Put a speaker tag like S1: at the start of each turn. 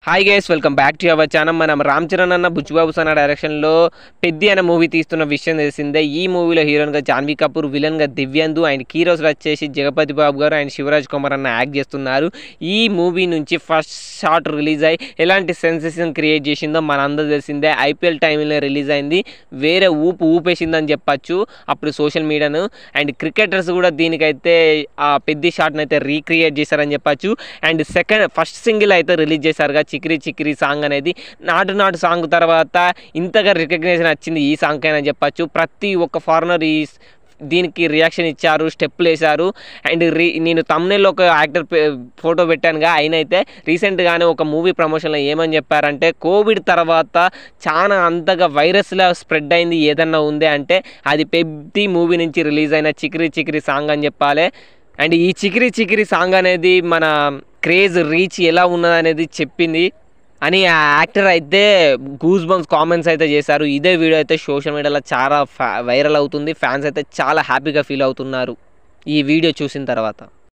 S1: Hi guys, welcome back to our channel. మనం రామ్ చరణ్ అన్న బుచ్చిబాబు సన్న డైరెక్షన్లో పెద్ది అనే మూవీ తీస్తున్న విషయం తెలిసిందే. ఈ మూవీలో హీరోయిన్గా జాన్వీ కపూర్, విలన్గా దివ్యందు అండ్ హీరోస్ వచ్చేసి జగపతి బాబు గారు అండ్ శివరాజ్ కుమార్ అన్న యాక్ట్ చేస్తున్నారు. ఈ మూవీ నుంచి ఫస్ట్ షాట్ రిలీజ్ అయ్యి ఎలాంటి సెన్సేషన్ క్రియేట్ చేసిందో మనందరూ తెలిసిందే. ఐపీఎల్ టైంలో రిలీజ్ అయింది, వేరే ఊపేసిందని చెప్పచ్చు అప్పుడు సోషల్ మీడియాను. అండ్ క్రికెటర్స్ కూడా దీనికైతే ఆ పెద్ది షాట్ని అయితే రీక్రియేట్ చేశారని చెప్పచ్చు. అండ్ ఫస్ట్ సింగిల్ అయితే రిలీజ్ చేశారుగా, చిక్రీ చిక్రీ సాంగ్ అనేది. నాటు నాటు సాంగ్ తర్వాత ఇంతగా రికగ్నేషన్ వచ్చింది ఈ సాంగ్ అయినా చెప్పచ్చు. ప్రతి ఒక్క ఫారినర్ దీనికి రియాక్షన్ ఇచ్చారు, స్టెప్పులు వేశారు. అండ్ నేను తమ్నెల్లో ఒక యాక్టర్ ఫోటో పెట్టానుగా, ఆయన అయితే రీసెంట్గానే ఒక మూవీ ప్రమోషన్లో ఏమని చెప్పారంటే, కోవిడ్ తర్వాత చాలా అంతగా వైరస్లా స్ప్రెడ్ అయింది ఏదన్నా ఉంది అంటే అది పెద్ద మూవీ నుంచి రిలీజ్ అయిన చిక్రీ చిక్రీ సాంగ్ అని చెప్పాలి. అండ్ ఈ చిక్రీ చిక్రీ సాంగ్ అనేది మన క్రేజ్ రీచ్ ఎలా ఉన్నదనేది చెప్పింది అని ఆ యాక్టర్ అయితే గూస్ బంప్స్ కామెంట్స్ అయితే చేశారు. ఇదే వీడియో అయితే సోషల్ మీడియాలో చాలా వైరల్ అవుతుంది. ఫ్యాన్స్ అయితే చాలా హ్యాపీగా ఫీల్ అవుతున్నారు ఈ వీడియో చూసిన తర్వాత.